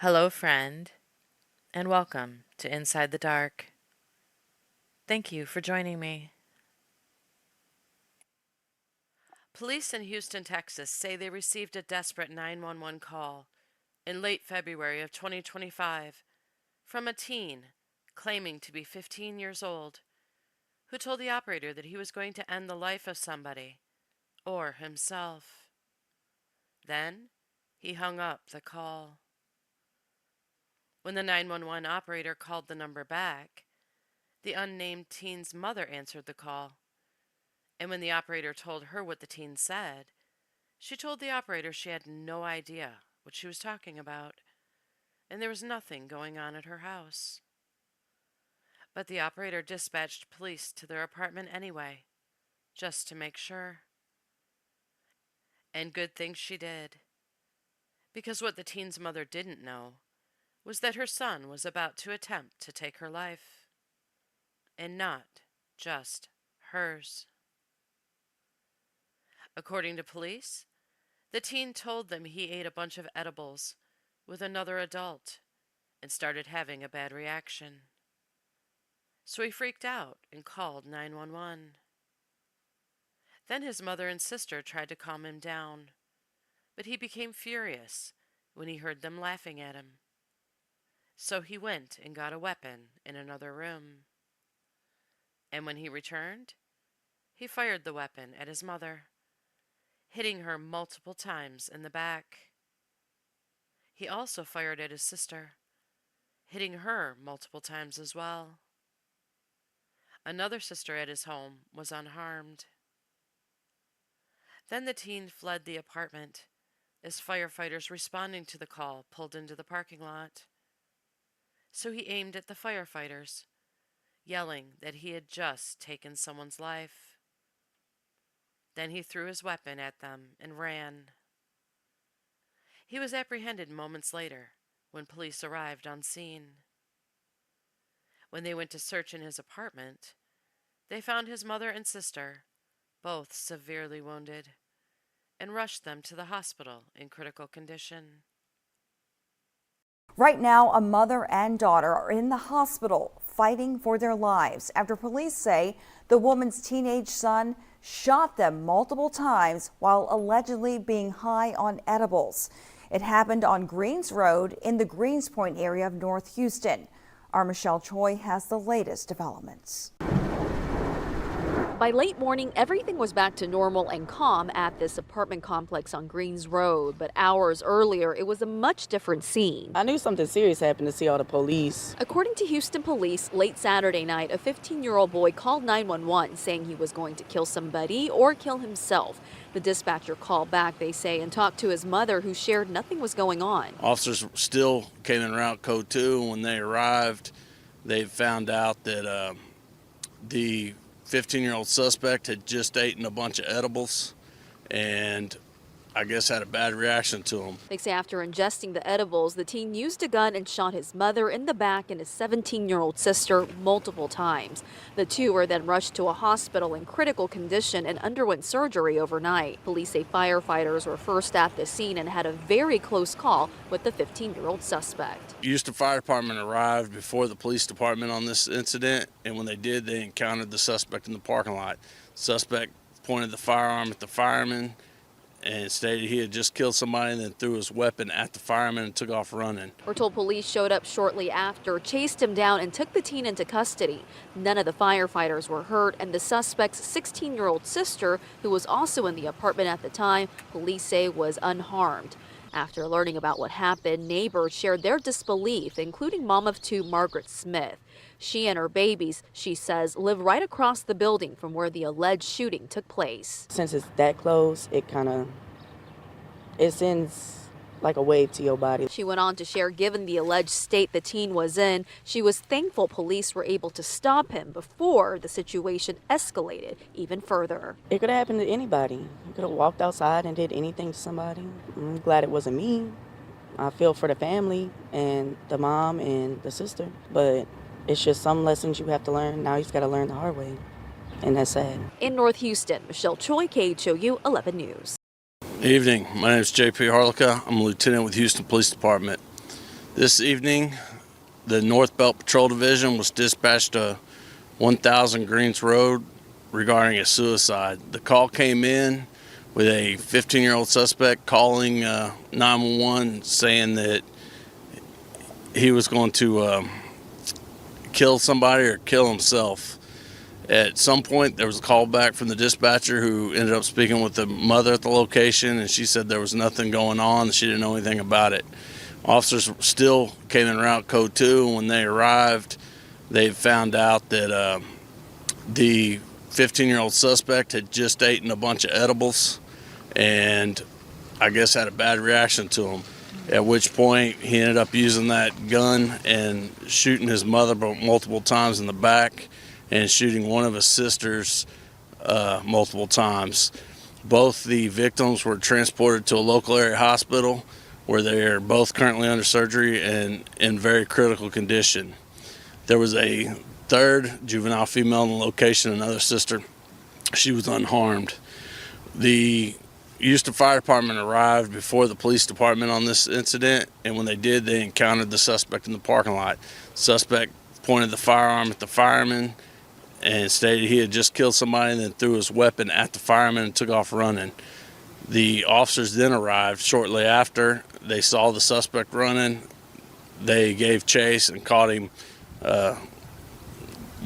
Hello, friend, and welcome to Inside the Dark. Thank you for joining me. Police in Houston, Texas say they received a desperate 911 call in late February of 2025 from a teen claiming to be 15 years old who told the operator that he was going to end the life of somebody or himself. Then he hung up the call. When the 911 operator called the number back, the unnamed teen's mother answered the call. And when the operator told her what the teen said, she told the operator she had no idea what she was talking about, and there was nothing going on at her house. But the operator dispatched police to their apartment anyway, just to make sure. And good thing she did, because what the teen's mother didn't know was that her son was about to attempt to take her life, and not just hers. According to police, the teen told them he ate a bunch of edibles with another adult and started having a bad reaction. So he freaked out and called 911. Then his mother and sister tried to calm him down, but he became furious when he heard them laughing at him. So he went and got a weapon in another room. And when he returned, he fired the weapon at his mother, hitting her multiple times in the back. He also fired at his sister, hitting her multiple times as well. Another sister at his home was unharmed. Then the teen fled the apartment as firefighters responding to the call pulled into the parking lot. So he aimed at the firefighters, yelling that he had just taken someone's life. Then he threw his weapon at them and ran. He was apprehended moments later when police arrived on scene. When they went to search in his apartment, they found his mother and sister, both severely wounded, and rushed them to the hospital in critical condition. Right now, a mother and daughter are in the hospital fighting for their lives after police say the woman's teenage son shot them multiple times while allegedly being high on edibles. It happened on Greens Road in the Greenspoint area of North Houston. Our Michelle Choi has the latest developments. By late morning, everything was back to normal and calm at this apartment complex on Greens Road. But hours earlier, it was a much different scene. I knew something serious happened to see all the police. According to Houston police, late Saturday night, a 15-year-old boy called 911 saying he was going to kill somebody or kill himself. The dispatcher called back, they say, and talked to his mother, who shared nothing was going on. Officers still came in route code 2. When they arrived, they found out that the 15-year-old suspect had just eaten a bunch of edibles and I guess had a bad reaction to them. They say after ingesting the edibles, the teen used a gun and shot his mother in the back and his 17-year-old sister multiple times. The two were then rushed to a hospital in critical condition and underwent surgery overnight. Police say firefighters were first at the scene and had a very close call with the 15-year-old suspect. Houston Fire Department arrived before the police department on this incident, and when they did, they encountered the suspect in the parking lot. The suspect pointed the firearm at the fireman and stated he had just killed somebody and then threw his weapon at the fireman and took off running. We're told police showed up shortly after, chased him down, and took the teen into custody. None of the firefighters were hurt, and the suspect's 16-year-old sister, who was also in the apartment at the time, police say was unharmed. After learning about what happened, neighbors shared their disbelief, including mom of two, Margaret Smith. She and her babies, she says, live right across the building from where the alleged shooting took place. Since it's that close, it sends like a wave to your body. She went on to share, given the alleged state the teen was in, she was thankful police were able to stop him before the situation escalated even further. It could have happened to anybody. You could have walked outside and did anything to somebody. I'm glad it wasn't me. I feel for the family and the mom and the sister, but it's just some lessons you have to learn. Now you just got to learn the hard way, and that's sad. In North Houston, Michelle Choi, KHOU 11 News. Evening. My name is J.P. Harlica. I'm a lieutenant with Houston Police Department. This evening, the North Belt Patrol Division was dispatched to 1000 Greens Road regarding a suicide. The call came in with a 15-year-old suspect calling 911 saying that he was going to kill somebody or kill himself. At some point, there was a call back from the dispatcher who ended up speaking with the mother at the location, and she said there was nothing going on. She didn't know anything about it. Officers still came in route code 2, and when they arrived, they found out that the 15-year-old suspect had just eaten a bunch of edibles and I guess had a bad reaction to them. At which point he ended up using that gun and shooting his mother multiple times in the back and shooting one of his sisters multiple times. Both the victims were transported to a local area hospital where they are both currently under surgery and in very critical condition. There was a third juvenile female in the location, another sister. She was unharmed. The Houston Fire Department arrived before the police department on this incident, and when they did, they encountered the suspect in the parking lot. Suspect pointed the firearm at the fireman and stated he had just killed somebody and then threw his weapon at the fireman and took off running. The officers then arrived shortly after. They saw the suspect running. They gave chase and caught him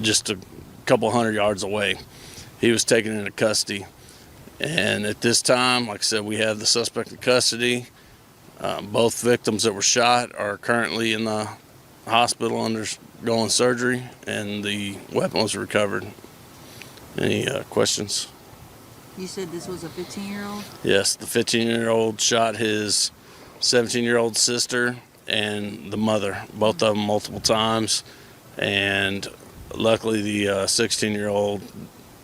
just a couple hundred yards away. He was taken into custody. And at this time, like I said, we have the suspect in custody. Both victims that were shot are currently in the hospital undergoing surgery, and the weapon was recovered. Any questions? You said this was a 15-year-old? Yes, the 15-year-old shot his 17-year-old sister and the mother, both of them multiple times. And luckily the 16-year-old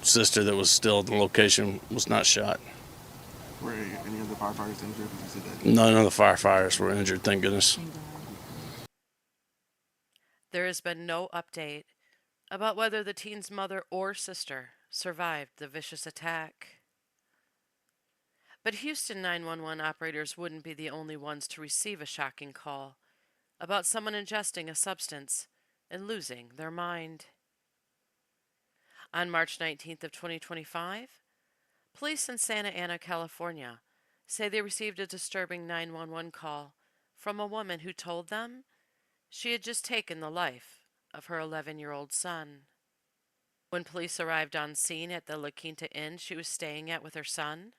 sister that was still at the location was not shot. Were any of the firefighters injured? None of the firefighters were injured, thank goodness. There has been no update about whether the teen's mother or sister survived the vicious attack. But Houston 911 operators wouldn't be the only ones to receive a shocking call about someone ingesting a substance and losing their mind. On March 19th of 2025, police in Santa Ana, California, say they received a disturbing 911 call from a woman who told them she had just taken the life of her 11-year-old son. When police arrived on scene at the La Quinta Inn she was staying at with her son,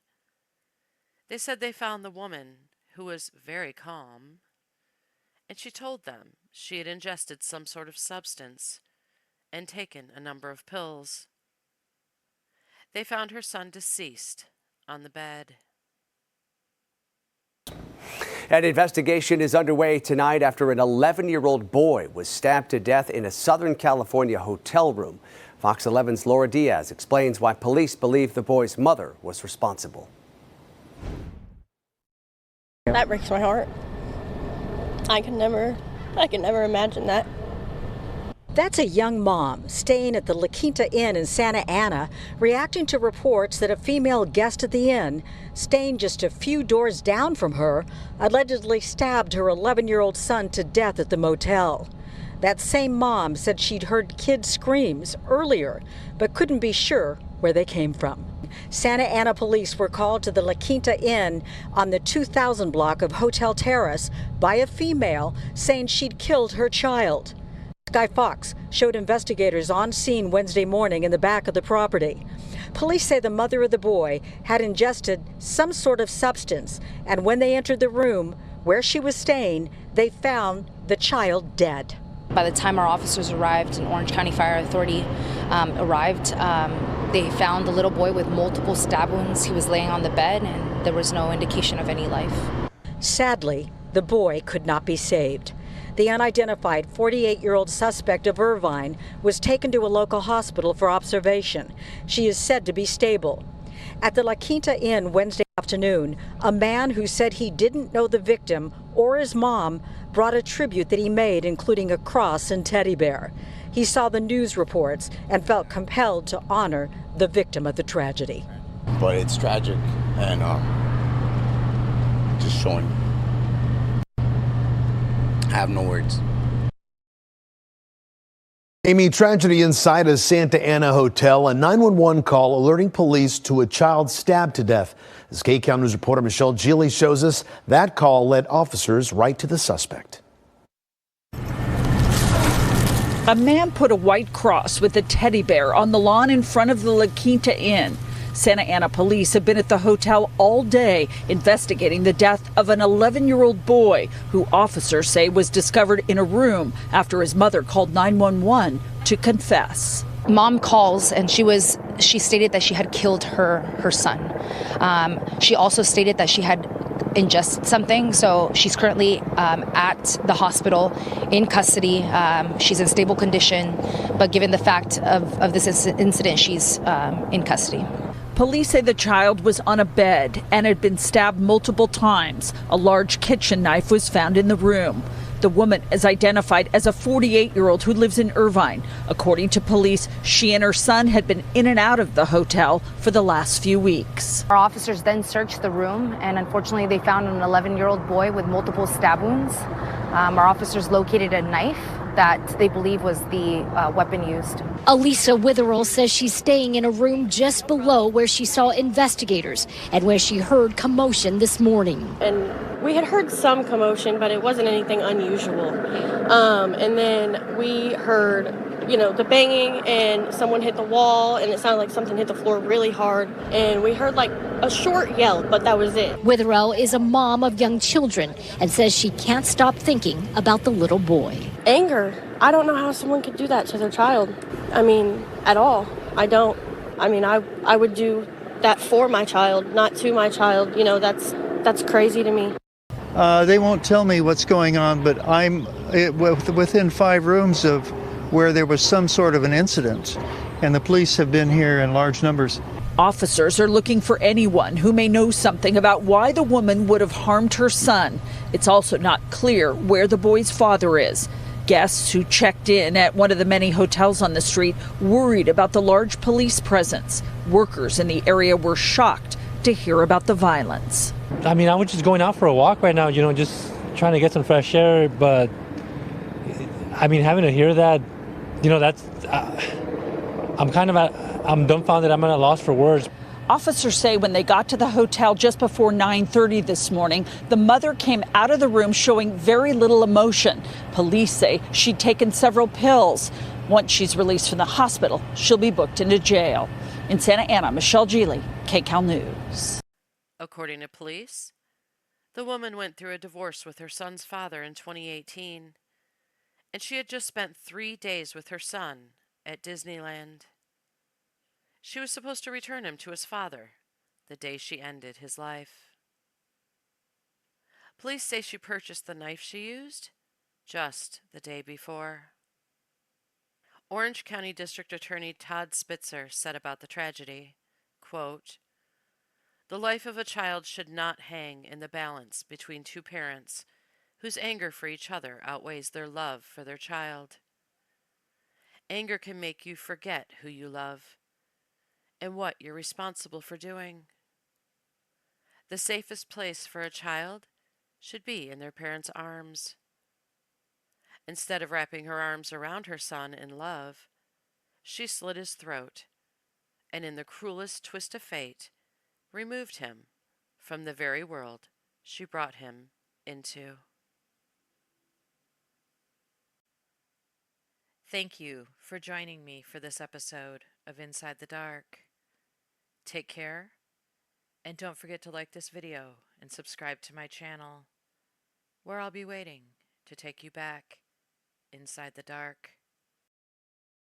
they said they found the woman who was very calm, and she told them she had ingested some sort of substance and taken a number of pills. They found her son deceased on the bed. An investigation is underway tonight after an 11-year-old boy was stabbed to death in a Southern California hotel room. Fox 11's Laura Diaz explains why police believe the boy's mother was responsible. That breaks my heart. I can never imagine that. That's a young mom staying at the La Quinta Inn in Santa Ana, reacting to reports that a female guest at the inn, staying just a few doors down from her, allegedly stabbed her 11-year-old son to death at the motel. That same mom said she'd heard kids' screams earlier, but couldn't be sure where they came from. Santa Ana police were called to the La Quinta Inn on the 2000 block of Hotel Terrace by a female saying she'd killed her child. Sky Fox showed investigators on scene Wednesday morning in the back of the property. Police say the mother of the boy had ingested some sort of substance, and when they entered the room where she was staying, they found the child dead. By the time our officers arrived and Orange County Fire Authority arrived, they found the little boy with multiple stab wounds. He was laying on the bed and there was no indication of any life. Sadly, the boy could not be saved. The unidentified 48-year-old suspect of Irvine was taken to a local hospital for observation. She is said to be stable. At the La Quinta Inn Wednesday afternoon, a man who said he didn't know the victim or his mom brought a tribute that he made, including a cross and teddy bear. He saw the news reports and felt compelled to honor the victim of the tragedy. But it's tragic, and just showing have no words. Amy, tragedy inside a Santa Ana hotel. A 911 call alerting police to a child stabbed to death. As KCAL News reporter Michelle Geely shows us, that call led officers right to the suspect. A man put a white cross with a teddy bear on the lawn in front of the La Quinta Inn. Santa Ana police have been at the hotel all day investigating the death of an 11-year-old boy who officers say was discovered in a room after his mother called 911 to confess. Mom calls and she stated that she had killed her son. She also stated that she had ingested something, so she's currently at the hospital in custody. She's in stable condition, but given the fact of this incident, she's in custody. Police say the child was on a bed and had been stabbed multiple times. A large kitchen knife was found in the room. The woman is identified as a 48-year-old who lives in Irvine. According to police, she and her son had been in and out of the hotel for the last few weeks. Our officers then searched the room, and unfortunately they found an 11-year-old boy with multiple stab wounds. Our officers located a knife that they believe was the weapon used. Elisa Witherell says she's staying in a room just below where she saw investigators and where she heard commotion this morning. And we had heard some commotion, but it wasn't anything unusual. And then we heard, the banging, and someone hit the wall, and it sounded like something hit the floor really hard. And we heard like a short yell, but that was it. Witherell is a mom of young children and says she can't stop thinking about the little boy. Anger. I don't know how someone could do that to their child. At all. I don't. I would do that for my child, not to my child. That's crazy to me. They won't tell me what's going on, but I'm within 5 rooms of where there was some sort of an incident, and the police have been here in large numbers. Officers are looking for anyone who may know something about why the woman would have harmed her son. It's also not clear where the boy's father is. Guests who checked in at one of the many hotels on the street worried about the large police presence. Workers in the area were shocked to hear about the violence. I was just going out for a walk right now, just trying to get some fresh air. But, having to hear that, that's, I'm dumbfounded. I'm at a loss for words. Officers say when they got to the hotel just before 9:30 this morning, the mother came out of the room showing very little emotion. Police say she'd taken several pills. Once she's released from the hospital, she'll be booked into jail. In Santa Ana, Michelle Geely, KCAL News. According to police, the woman went through a divorce with her son's father in 2018, and she had just spent 3 days with her son at Disneyland. She was supposed to return him to his father the day she ended his life. Police say she purchased the knife she used just the day before. Orange County District Attorney Todd Spitzer said about the tragedy, quote, "The life of a child should not hang in the balance between two parents whose anger for each other outweighs their love for their child. Anger can make you forget who you love and what you're responsible for doing. The safest place for a child should be in their parents' arms. Instead of wrapping her arms around her son in love, she slit his throat and in the cruelest twist of fate, removed him from the very world she brought him into." Thank you for joining me for this episode of Inside the Dark. Take care, and don't forget to like this video and subscribe to my channel, where I'll be waiting to take you back inside the dark.